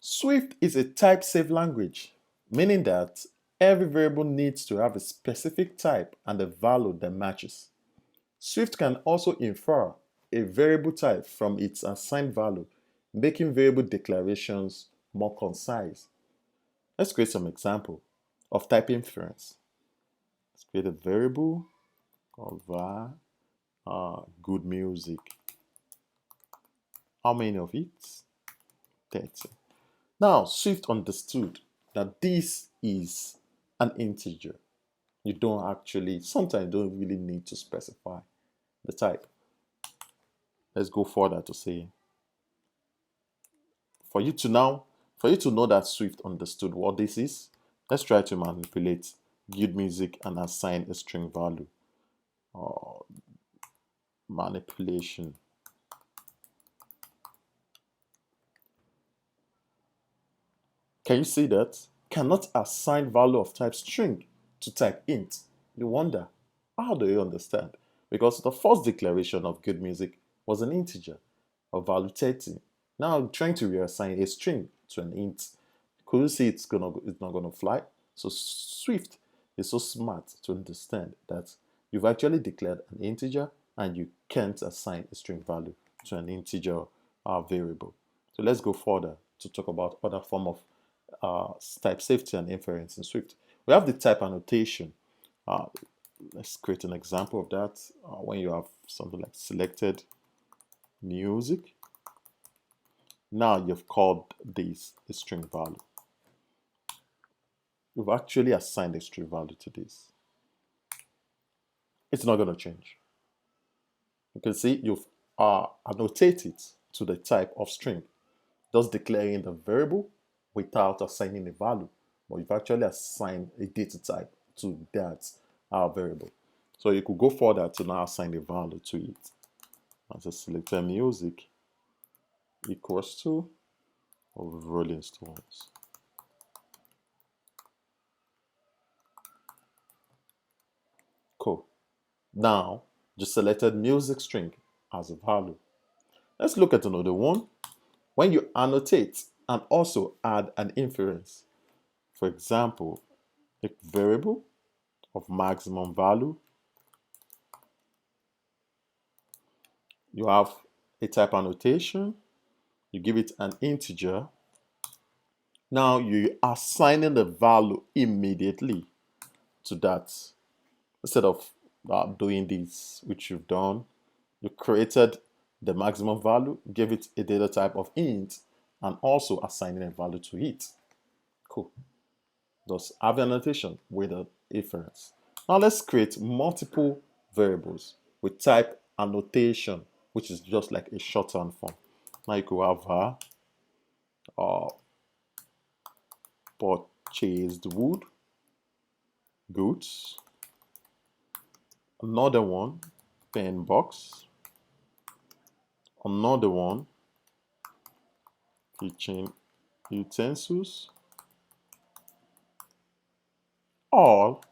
Swift is a type-safe language, meaning that every variable needs to have a specific type and a value that matches. Swift can also infer a variable type from its assigned value, making variable declarations more concise. Let's create some example of type inference. Let's create a variable called var good music. How many of it? 30. Now, Swift understood that this is an integer. You don't actually, sometimes you don't really need to specify the type. Let's go further to say, for you to know that Swift understood what this is, let's try to manipulate good music and assign a string value. Manipulation. Can you see that? Cannot assign value of type string to type int. You wonder, how do you understand? Because the first declaration of good music was an integer of value 30. Now I'm trying to reassign a string to an int. Could you see it's not gonna fly? So Swift is so smart to understand that you've actually declared an integer and you can't assign a string value to an integer variable. So let's go further to talk about other form of type safety and inference in Swift. We have the type annotation. Let's create an example of that. When you have something like selected music, now you've called this a string value. You've actually assigned a string value to this. It's not going to change. You can see you've annotated it to the type of string, thus declaring the variable without assigning a value, but you've actually assigned a data type to that variable. So you could go further to now assign a value to it. As a selected music equals to of Rolling Stones. Cool. Now, just selected music string as a value. Let's look at another one. When you annotate and also add an inference, for example, a variable of maximum value, you have a type annotation, you give it an integer. Now you're assigning the value immediately to that. Instead of doing this, which you've done, you created the maximum value, gave it a data type of int, and also assigning a value to it. Cool. Thus, have an annotation with an inference. Now let's create multiple variables with type annotation, which is just like a shorthand form. Now you could have purchased wood, goods. Another one, pen box. Another one, kitchen utensils. All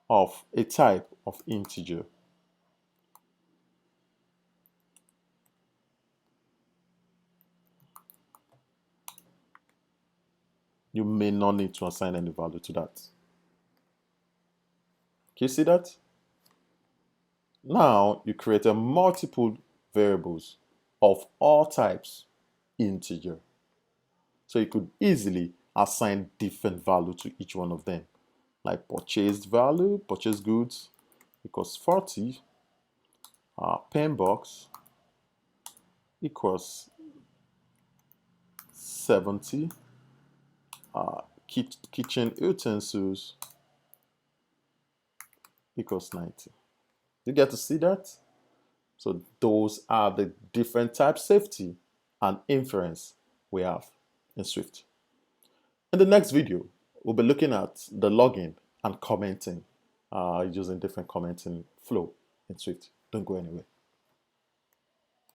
of a type of integer. You may not need to assign any value to that. Can you see that? Now you create a multiple variables of all types integer. So you could easily assign different value to each one of them. Like purchased value, purchased goods equals 40. Pen box equals 70. Kitchen utensils equals 90. You get to see that? So those are the different type safety and inference we have in Swift. In the next video, we'll be looking at the logging and commenting using different commenting flow in Swift. Don't go anywhere.